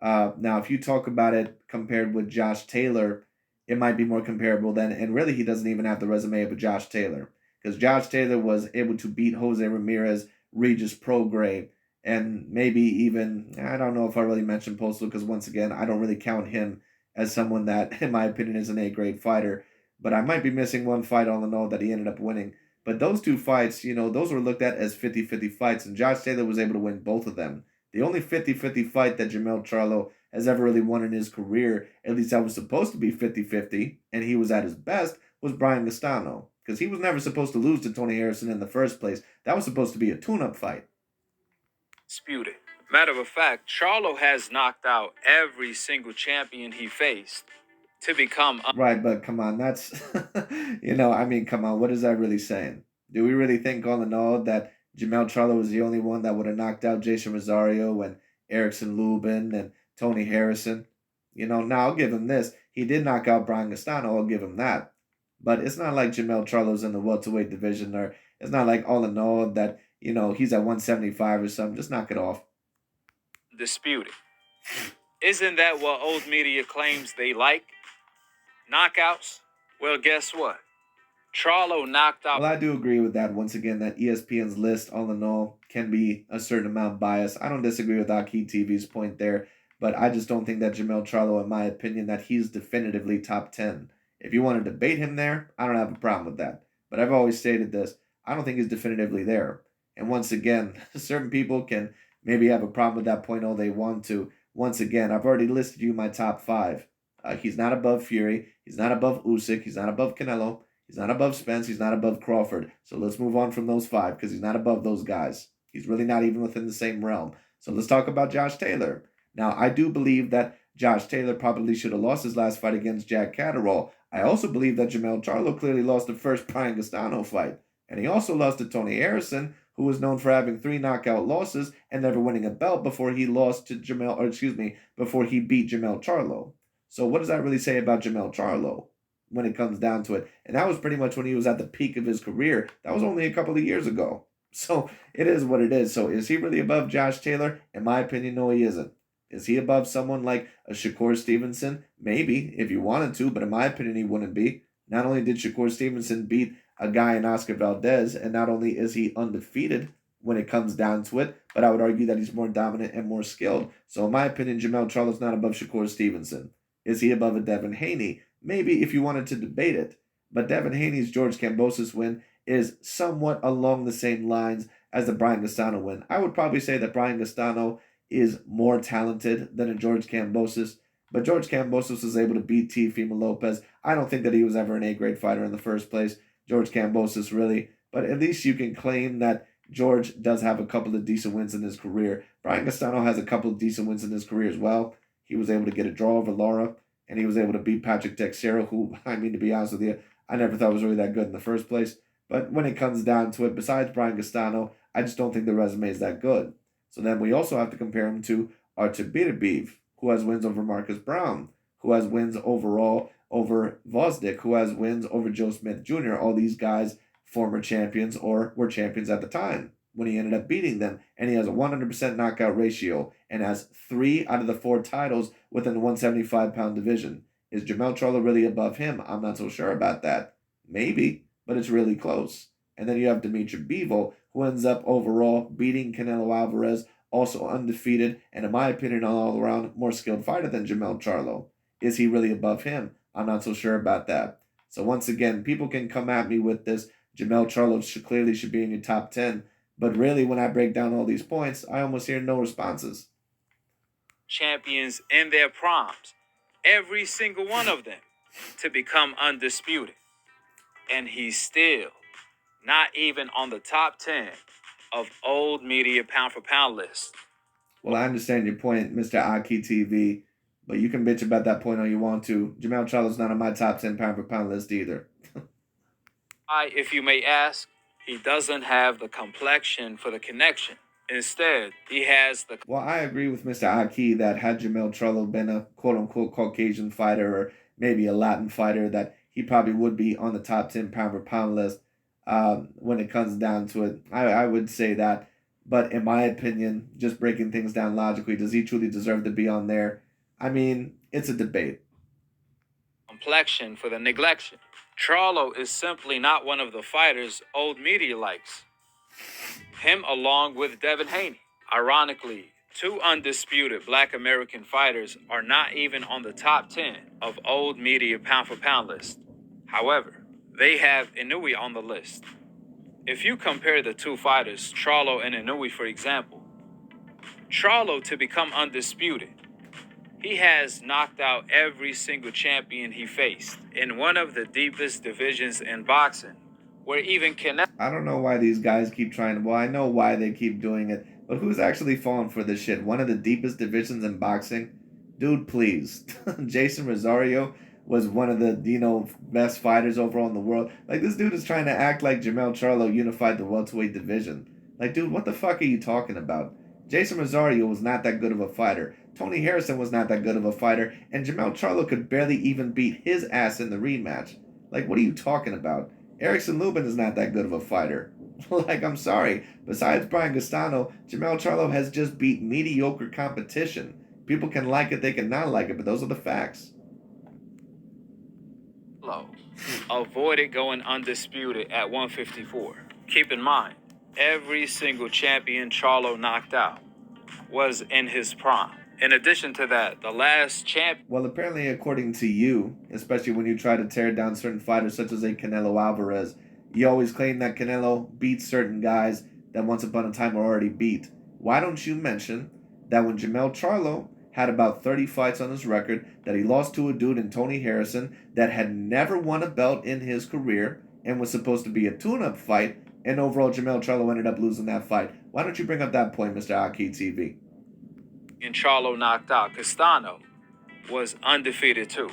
A: Now, if you talk about it compared with Josh Taylor, it might be more comparable then. And really, he doesn't even have the resume of a Josh Taylor, because Josh Taylor was able to beat Jose Ramirez, Regis Prograis, And maybe even, I don't know if I really mentioned Postal because once again, I don't really count him as someone that, in my opinion, is an A-grade fighter. But I might be missing one fight all in all that he ended up winning. But those two fights, those were looked at as 50-50 fights, and Josh Taylor was able to win both of them. The only 50-50 fight that Jamel Charlo has ever really won in his career, at least that was supposed to be 50-50, and he was at his best, was Brian Gastano. Because he was never supposed to lose to Tony Harrison in the first place. That was supposed to be a tune-up fight.
B: Disputed. Matter of fact, Charlo has knocked out every single champion he faced to become.
A: Right, but come on, that's, come on, what is that really saying? Do we really think all in all that Jamel Charlo was the only one that would have knocked out Jason Rosario and Erickson Lubin and Tony Harrison? Now I'll give him this. He did knock out Brian Gastano, I'll give him that. But it's not like Jamel Charlo's in the welterweight division, or it's not like all in all that, he's at 175 or something. Just knock it off.
B: Disputed. Isn't that what old media claims they like? Knockouts? Well, guess what? Charlo knocked out.
A: Well, I do agree with that. Once again, that ESPN's list, all in all, can be a certain amount biased. I don't disagree with AKHi TV's point there, but I just don't think that Jamel Charlo, in my opinion, that he's definitively top 10. If you want to debate him there, I don't have a problem with that. But I've always stated this. I don't think he's definitively there. And once again, certain people can maybe have a problem with that point all they want to. Once again, I've already listed you my top 5. He's not above Fury. He's not above Usyk. He's not above Canelo. He's not above Spence. He's not above Crawford. So let's move on from those 5 because he's not above those guys. He's really not even within the same realm. So let's talk about Josh Taylor. Now, I do believe that Josh Taylor probably should have lost his last fight against Jack Catterall. I also believe that Jamel Charlo clearly lost the first Brian Gastano fight. And he also lost to Tony Harrison, who was known for having 3 knockout losses and never winning a belt before he lost to before he beat Jamel Charlo. So what does that really say about Jamel Charlo when it comes down to it? And that was pretty much when he was at the peak of his career. That was only a couple of years ago. So it is what it is. So is he really above Josh Taylor? In my opinion, no, he isn't. Is he above someone like a Shakur Stevenson? Maybe, if you wanted to, but in my opinion, he wouldn't be. Not only did Shakur Stevenson beat a guy in Oscar Valdez, and not only is he undefeated when it comes down to it, but I would argue that he's more dominant and more skilled. So in my opinion, Jamel Charlo's not above Shakur Stevenson. Is he above a Devin Haney? Maybe if you wanted to debate it. But Devin Haney's George Kambosos win is somewhat along the same lines as the Brian Gastano win. I would probably say that Brian Gastano is more talented than a George Kambosos, but George Kambosos was able to beat Teofimo Lopez. I don't think that he was ever an A-grade fighter in the first place, George Kambosos really, but at least you can claim that George does have a couple of decent wins in his career. Brian Gastano has a couple of decent wins in his career as well. He was able to get a draw over Lara, and he was able to beat Patrick Teixeira, who, I mean, to be honest with you, I never thought was really that good in the first place. But when it comes down to it, besides Brian Gastano, I just don't think the resume is that good. So then we also have to compare him to Artur Beterbiev, who has wins over Marcus Brown, who has wins overall over Vosdick, who has wins over Joe Smith Jr. All these guys, former champions or were champions at the time when he ended up beating them. And he has a 100% knockout ratio and has 3 out of the 4 titles within the 175-pound division. Is Jamel Charlo really above him? I'm not so sure about that. Maybe, but it's really close. And then you have Dimitri Bivol, who ends up overall beating Canelo Alvarez, also undefeated, and in my opinion, an all-around more skilled fighter than Jamel Charlo. Is he really above him? I'm not so sure about that. So once again, people can come at me with this. Jamel Charlo clearly should be in your top 10. But really, when I break down all these points, I almost hear no responses.
B: Champions in their primes, every single one of them, to become undisputed. And he's still not even on the top 10 of old media pound-for-pound list.
A: Well, I understand your point, Mr. AKHi TV, but you can bitch about that point all you want to. Jamel Charlo's not on my top 10 pound-for-pound list either.
B: If you may ask, he doesn't have the complexion for the connection. Instead, he has the...
A: Well, I agree with Mr. AKHi that had Jamel Charlo been a quote-unquote Caucasian fighter or maybe a Latin fighter, that he probably would be on the top 10 pound-for-pound list when it comes down to it. I would say that. But in my opinion, just breaking things down logically, does he truly deserve to be on there? I mean, it's a debate.
B: Complexion for the neglection. Charlo is simply not one of the fighters old media likes. Him along with Devin Haney. Ironically, two undisputed black American fighters are not even on the top 10 of old media pound for pound list. However, they have Inoue on the list. If you compare the two fighters, Charlo and Inoue, for example, Charlo, to become undisputed, he has knocked out every single champion he faced in one of the deepest divisions in boxing, where even Canelo.
A: I don't know why these guys keep trying to. Well, I know why they keep doing it, but who's actually falling for this shit? One of the deepest divisions in boxing? Dude, please. Jason Rosario was one of the, best fighters overall in the world. Like, this dude is trying to act like Jamel Charlo unified the welterweight division. Like, dude, what the fuck are you talking about? Jason Rosario was not that good of a fighter. Tony Harrison was not that good of a fighter. And Jamel Charlo could barely even beat his ass in the rematch. Like, what are you talking about? Erickson Lubin is not that good of a fighter. Like, I'm sorry. Besides Brian Castano, Jamel Charlo has just beat mediocre competition. People can like it, they can not like it, but those are the facts.
B: Avoided going undisputed at 154. Keep in mind, every single champion Charlo knocked out was in his prime. In addition to that, the last champ.
A: Well, apparently, according to you, especially when you try to tear down certain fighters such as a Canelo Alvarez, you always claim that Canelo beats certain guys that once upon a time were already beat. Why don't you mention that when Jamel Charlo had about 30 fights on his record, that he lost to a dude in Tony Harrison that had never won a belt in his career and was supposed to be a tune-up fight, and overall Jamel Charlo ended up losing that fight? Why don't you bring up that point, Mr. AKHi TV?
B: And Charlo knocked out Castano was undefeated too.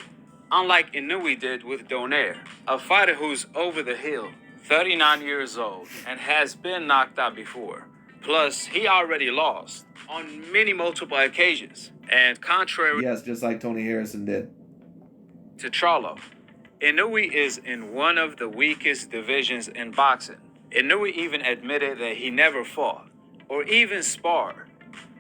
B: Unlike Inoue did with Donaire, a fighter who's over the hill, 39 years old, and has been knocked out before. Plus, he already lost on multiple occasions. And contrary
A: Yes, just like Tony Harrison did.
B: to Charlo, Inoue is in one of the weakest divisions in boxing. Inoue even admitted that he never fought or even sparred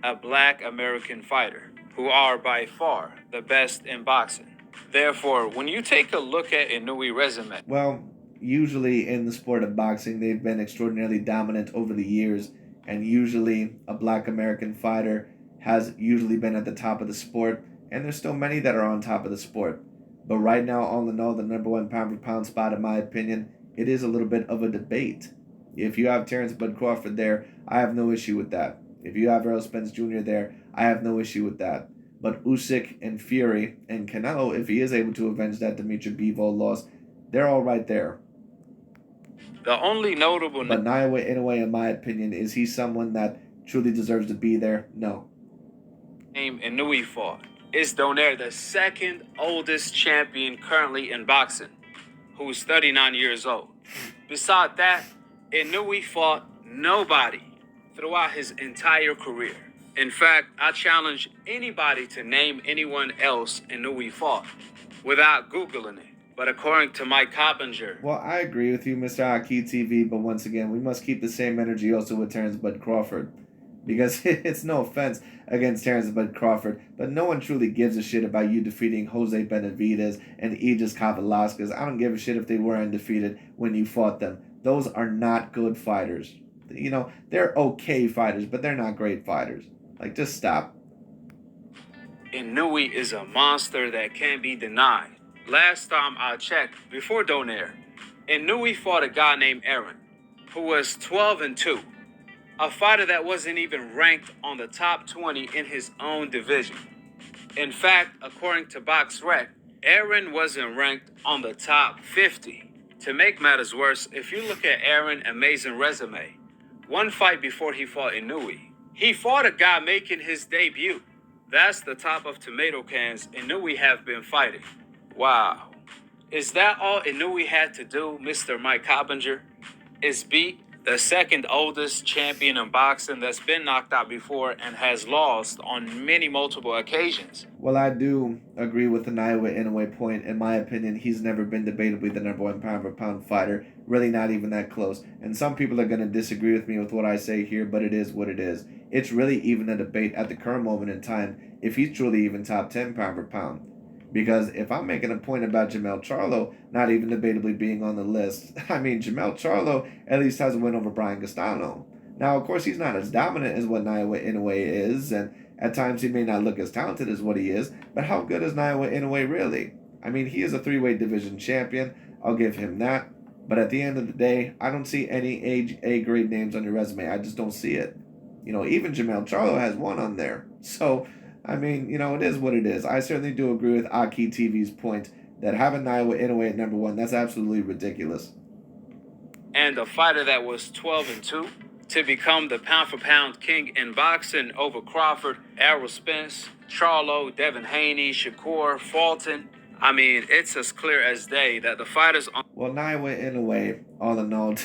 B: a black American fighter, who are by far the best in boxing. Therefore, when you take a look at Inoue's resume,
A: well, usually in the sport of boxing, they've been extraordinarily dominant over the years, and usually a black American fighter has usually been at the top of the sport, and there's still many that are on top of the sport. But right now, all in all, the number one pound-for-pound spot, in my opinion, it is a little bit of a debate. If you have Terrence Bud Crawford there, I have no issue with that. If you have Errol Spence Jr. there, I have no issue with that. But Usyk and Fury and Canelo, if he is able to avenge that Dimitri Bivol loss, they're all right there.
B: the only notable
A: But Naoya Inoue, in my opinion, is he someone that truly deserves to be there? No.
B: name Inoue fought is Donaire, the second oldest champion currently in boxing, who's 39 years old. Beside that, Inoue fought nobody throughout his entire career. In fact, I challenge anybody to name anyone else Inoue fought without Googling it. But according to Mike Coppinger,
A: Well, I agree with you, Mr. AKHi TV, but once again, we must keep the same energy also with Terrence Bud Crawford. Because it's no offense against Terrence Bud Crawford, but no one truly gives a shit about you defeating Jose Benavidez and Aegis Kavalasquez. I don't give a shit if they were undefeated when you fought them. Those are not good fighters. They're okay fighters, but they're not great fighters. Like, just stop.
B: Inoue is a monster that can't be denied. Last time I checked, before Donaire, Inoue fought a guy named Aaron, who was 12-2. A fighter that wasn't even ranked on the top 20 in his own division. In fact, according to BoxRec, Aaron wasn't ranked on the top 50. To make matters worse, if you look at Aaron's amazing resume, one fight before he fought Inoue, he fought a guy making his debut. That's the top of tomato cans Inoue have been fighting. Wow. Is that all Inoue had to do, Mr. Mike Coppinger? Is beat the second oldest champion in boxing that's been knocked out before and has lost on multiple occasions.
A: Well, I do agree with the Naoya Inoue point. In my opinion, he's never been debatably the number one pound-for-pound fighter. Really not even that close. And some people are going to disagree with me with what I say here, but it is what it is. It's really even a debate at the current moment in time if he's truly even top 10 pound-for-pound. Because if I'm making a point about Jamel Charlo not even debatably being on the list, I mean, Jamel Charlo at least has a win over Brian Castano. Now, of course, he's not as dominant as what Naoya Inoue is, and at times he may not look as talented as what he is, but how good is Naoya Inoue really? I mean, he is a three-weight division champion. I'll give him that. But at the end of the day, I don't see any A-grade names on your resume. I just don't see it. Even Jamel Charlo has one on there. So, I mean, it is what it is. I certainly do agree with AKHi TV's point that having Naoya Inoue at number one, that's absolutely ridiculous.
B: And a fighter that was 12-2 to become the pound-for-pound king in boxing over Crawford, Errol Spence, Charlo, Devin Haney, Shakur, Fulton. I mean, it's as clear as day that the fighters on...
A: Well, Naoya Inoue, all in all,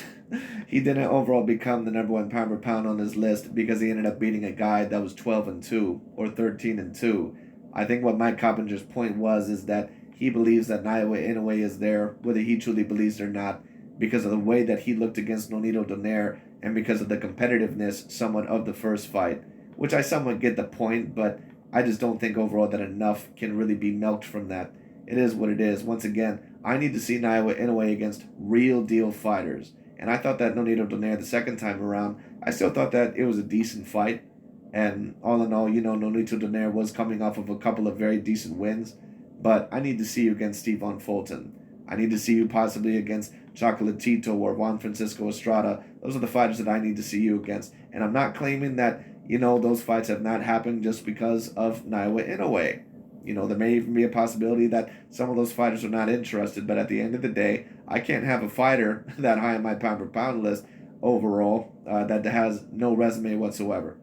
A: he didn't overall become the number one pound for pound on his list because he ended up beating a guy that was 12-2 or 13-2. I think what Mike Coppinger's point is that he believes that Naoya Inoue is there, whether he truly believes it or not, because of the way that he looked against Nonito Donaire and because of the competitiveness somewhat of the first fight, which I somewhat get the point, but I just don't think overall that enough can really be milked from that. It is what it is. Once again, I need to see Naoya Inoue against real deal fighters. And I thought that Nonito Donaire the second time around, I still thought that it was a decent fight. And all in all, Nonito Donaire was coming off of a couple of very decent wins. But I need to see you against Stephon Fulton. I need to see you possibly against Chocolatito or Juan Francisco Estrada. Those are the fighters that I need to see you against. And I'm not claiming that, those fights have not happened just because of Naoya Inoue. There may even be a possibility that some of those fighters are not interested, but at the end of the day, I can't have a fighter that high on my pound-for-pound list overall that has no resume whatsoever.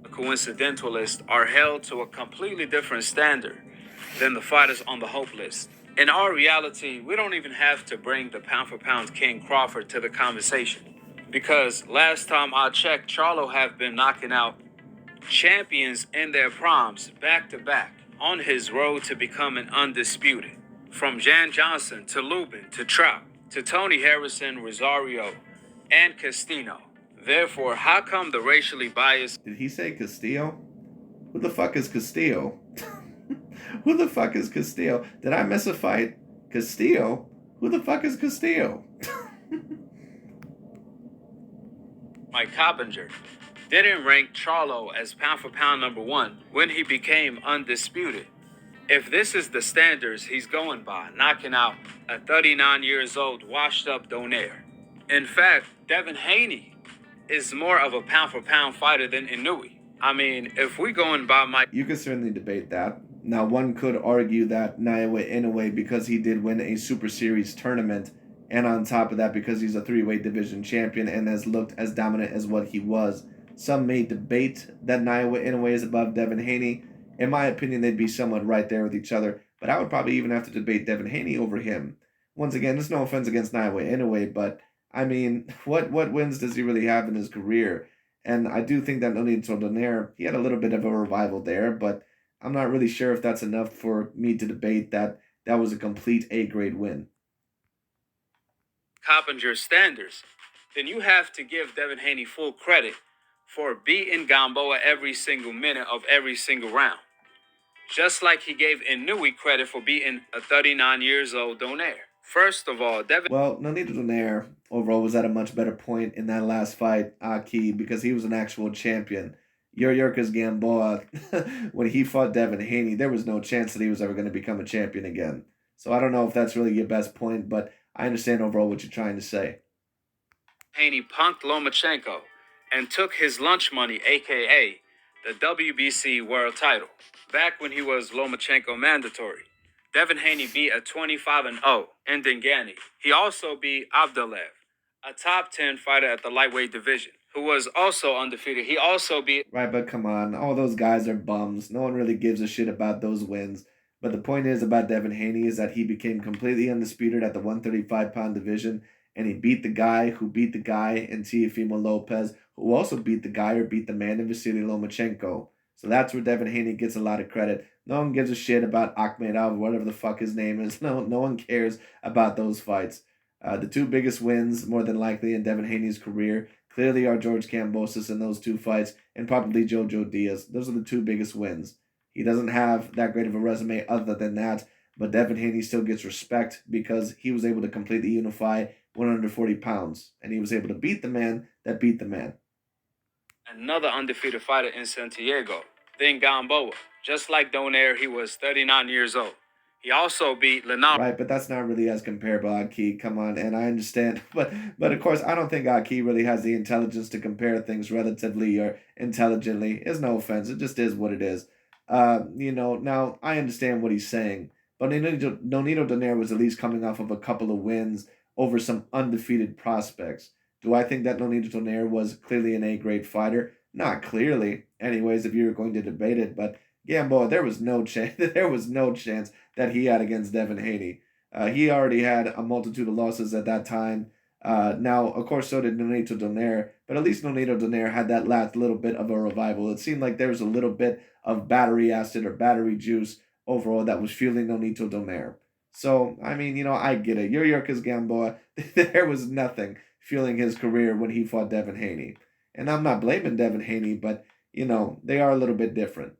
B: Coincidentalists are held to a completely different standard than the fighters on the hope list. In our reality, we don't even have to bring the pound-for-pound king Crawford to the conversation, because last time I checked, Charlo have been knocking out champions in their primes back-to-back on his road to becoming undisputed. From Jan Johnson to Lubin to Trout to Tony Harrison, Rosario, and Castino. Therefore, how come the racially biased...
A: Did he say Castillo? Who the fuck is Castillo? Who the fuck is Castillo? Did I miss a fight? Castillo? Who the fuck is Castillo?
B: Mike Coppinger didn't rank Charlo as pound-for-pound number one when he became undisputed. If this is the standards he's going by, knocking out a 39-years-old washed-up Donaire. In fact, Devin Haney is more of a pound-for-pound fighter than Inoue. I mean, if we going by Mike...
A: You could certainly debate that. Now, one could argue that Naoya Inoue, because he did win a Super Series tournament, and on top of that, because he's a three-weight division champion and has looked as dominant as what he was, some may debate that Naoya Inoue is above Devin Haney. In my opinion, they'd be somewhat right there with each other, but I would probably even have to debate Devin Haney over him. Once again, there's no offense against Naoya Inoue, but I mean, what wins does he really have in his career? And I do think that Nonito Donaire, he had a little bit of a revival there, but I'm not really sure if that's enough for me to debate that was a complete A-grade win.
B: Coppinger standards, then you have to give Devin Haney full credit for beating Gamboa every single minute of every single round. Just like he gave Inoue credit for beating a 39-years-old Donaire. First of all,
A: Well, Nonito Donaire overall was at a much better point in that last fight, AKHi, because he was an actual champion. Yuriorkis Gamboa, when he fought Devin Haney, there was no chance that he was ever going to become a champion again. So I don't know if that's really your best point, but I understand overall what you're trying to say.
B: Haney punked Lomachenko and took his lunch money, a.k.a. the WBC world title, back when he was Lomachenko mandatory. Devin Haney beat a 25-0 in Dingani. He also beat Abdulev, a top 10 fighter at the lightweight division, who was also undefeated. He also beat...
A: Right, but come on, all those guys are bums. No one really gives a shit about those wins. But the point is about Devin Haney is that he became completely undisputed at the 135-pound division, and he beat the guy who beat the guy in Teofimo Lopez, who also beat the guy or beat the man in Vasily Lomachenko. So that's where Devin Haney gets a lot of credit. No one gives a shit about Akhmedov, whatever the fuck his name is. No one cares about those fights. The two biggest wins, more than likely, in Devin Haney's career clearly are George Kambosos in those two fights and probably Jojo Diaz. Those are the two biggest wins. He doesn't have that great of a resume other than that, but Devin Haney still gets respect because he was able to completely unify 140 pounds, and he was able to beat the man that beat the man.
B: Another undefeated fighter in Santiago, then Gamboa. Just like Donaire, he was 39 years old. He also beat Lenaro.
A: Right, but that's not really as comparable, AKHi. Come on, and I understand, but of course, I don't think AKHi really has the intelligence to compare things relatively or intelligently. It's no offense, it just is what it is. Now I understand what he's saying, but Nonito Donaire was at least coming off of a couple of wins over some undefeated prospects. Do I think that Nonito Donaire was clearly an A-grade fighter? Not clearly, anyways, if you were going to debate it, but Gamboa, there was no chance. There was no chance that he had against Devin Haney. He already had a multitude of losses at that time. Now, of course, so did Nonito Donaire, but at least Nonito Donaire had that last little bit of a revival. It seemed like there was a little bit of battery acid or battery juice overall that was fueling Nonito Donaire. So, I mean, I get it. Yuriorkis Gamboa, there was nothing fueling his career when he fought Devin Haney. And I'm not blaming Devin Haney, but, they are a little bit different.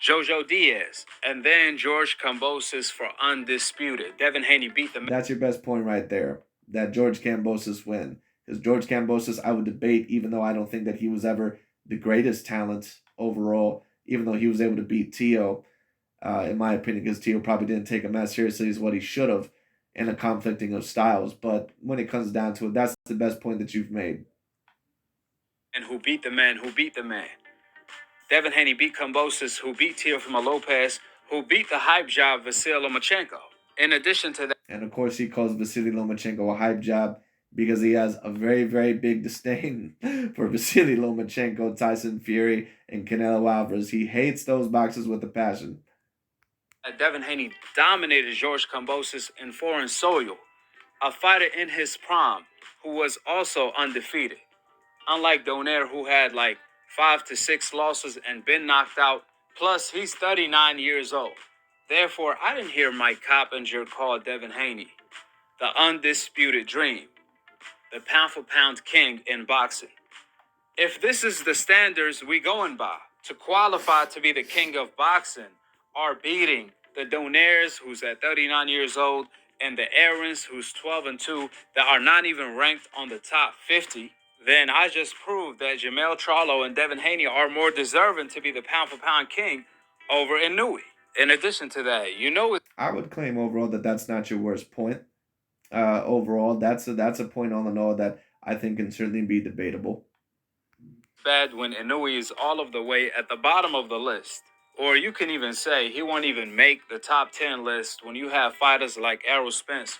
B: Jojo Diaz, and then George Kambosos for undisputed. Devin Haney beat the man.
A: That's your best point right there, that George Kambosos win. Because George Kambosos, I would debate, even though I don't think that he was ever the greatest talent overall, even though he was able to beat Tio, in my opinion, because Tio probably didn't take him as seriously as what he should have in a conflicting of styles. But when it comes down to it, that's the best point that you've made.
B: And who beat the man, who beat the man. Devin Haney beat Kambosos, who beat Teofimo Lopez, who beat the hype job Vasily Lomachenko. In addition to that,
A: and of course he calls Vasily Lomachenko a hype job because he has a very, very big disdain for Vasily Lomachenko, Tyson Fury, and Canelo Alvarez. He hates those boxers with a passion.
B: Devin Haney dominated George Kambosos in foreign soil, a fighter in his prime who was also undefeated. Unlike Donaire, who had like 5 to 6 losses and been knocked out. Plus, he's 39 years old. Therefore, I didn't hear Mike Coppinger call Devin Haney the undisputed dream, the pound-for-pound king in boxing. If this is the standards we going by to qualify to be the king of boxing, are beating the Donaires, who's at 39 years old, and the Aarons, who's 12-2, that are not even ranked on the top 50, then I just proved that Jamel Charlo and Devin Haney are more deserving to be the pound-for-pound king over Inoue. In addition to that,
A: I would claim overall that that's not your worst point. Overall, that's a point all in all that I think can certainly be debatable.
B: Bad when Inoue is all of the way at the bottom of the list. Or you can even say he won't even make the top 10 list when you have fighters like Errol Spence,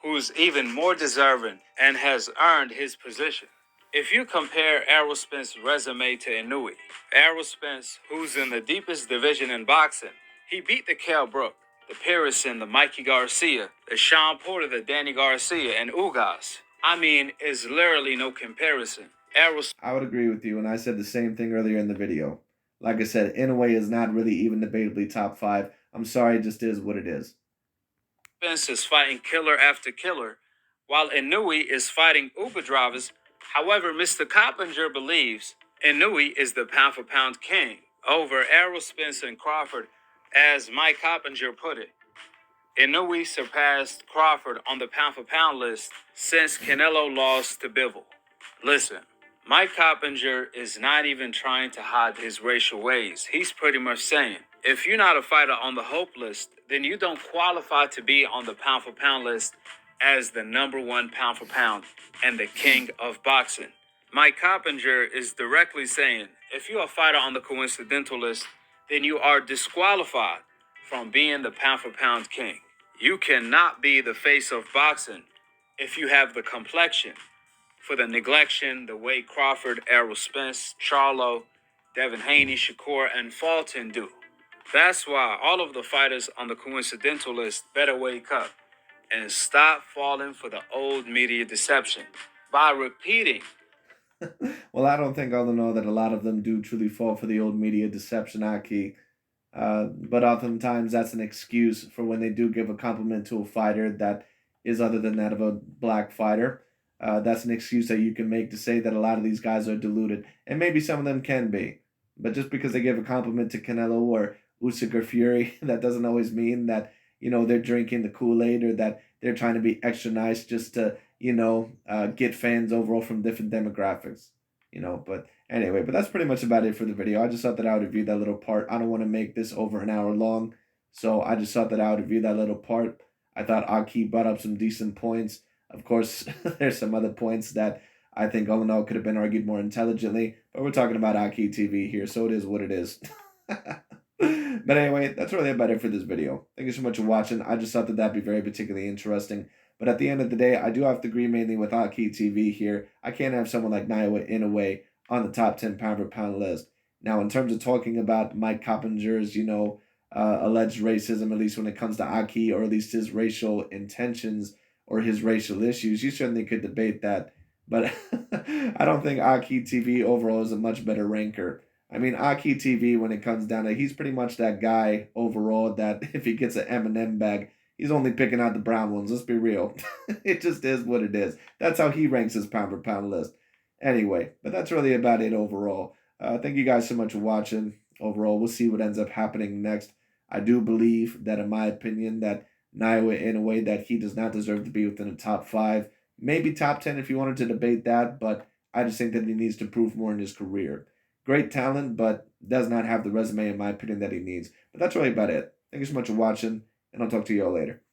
B: who's even more deserving and has earned his position. If you compare Errol Spence's resume to Inoue, Errol Spence, who's in the deepest division in boxing, he beat the Kell Brook, the Pearson, the Mikey Garcia, the Sean Porter, the Danny Garcia, and Ugas. I mean, it's literally no comparison.
A: I would agree with you, and I said the same thing earlier in the video. Like I said, Inoue is not really even debatably top 5. I'm sorry, it just is what it is.
B: Spence is fighting killer after killer, while Inoue is fighting Uber drivers. However, Mr. Coppinger believes Inoue is the pound-for-pound king over Errol Spence and Crawford, as Mike Coppinger put it. Inoue surpassed Crawford on the pound-for-pound list since Canelo lost to Bivol. Listen, Mike Coppinger is not even trying to hide his racial ways. He's pretty much saying, if you're not a fighter on the hope list, then you don't qualify to be on the pound-for-pound list as the #1 pound-for-pound and the king of boxing. Mike Coppinger is directly saying, if you're a fighter on the coincidental list, then you are disqualified from being the pound-for-pound king. You cannot be the face of boxing if you have the complexion for the neglection the way Crawford, Errol Spence, Charlo, Devin Haney, Shakur, and Fulton do. That's why all of the fighters on the coincidental list better wake up and stop falling for the old media deception by repeating.
A: Well, I don't think, although that a lot of them do truly fall for the old media deception, AKHi. But oftentimes that's an excuse for when they do give a compliment to a fighter that is other than that of a black fighter. That's an excuse that you can make to say that a lot of these guys are deluded. And maybe some of them can be. But just because they give a compliment to Canelo or Usyk or Fury, that doesn't always mean that, they're drinking the Kool-Aid, or that they're trying to be extra nice just to, get fans overall from different demographics, but anyway, but that's pretty much about it for the video. I just thought that I would review that little part. I don't want to make this over an hour long, so I just thought that I would review that little part. I thought AKHi brought up some decent points. Of course, there's some other points that I think all in all could have been argued more intelligently, but we're talking about AKHi TV here, so it is what it is. But anyway, that's really about it for this video. Thank you so much for watching. I just thought that that'd be very particularly interesting. But at the end of the day, I do have to agree mainly with AKHi TV here. I can't have someone like Naoya Inoue on the top 10 pound-for-pound list. Now, in terms of talking about Mike Coppinger's, alleged racism, at least when it comes to AKHi, or at least his racial intentions or his racial issues, you certainly could debate that. But I don't think AKHi TV overall is a much better ranker. I mean, AKHi TV, when it comes down to it, he's pretty much that guy overall that if he gets an M&M bag, he's only picking out the brown ones. Let's be real. It just is what it is. That's how he ranks his pound-for-pound list. Anyway, but that's really about it overall. Thank you guys so much for watching. Overall, we'll see what ends up happening next. I do believe that, in my opinion, that Naoya, in a way that he does not deserve to be within the top 5. Maybe top 10 if you wanted to debate that, but I just think that he needs to prove more in his career. Great talent, but does not have the resume, in my opinion, that he needs. But that's really about it. Thank you so much for watching, and I'll talk to you all later.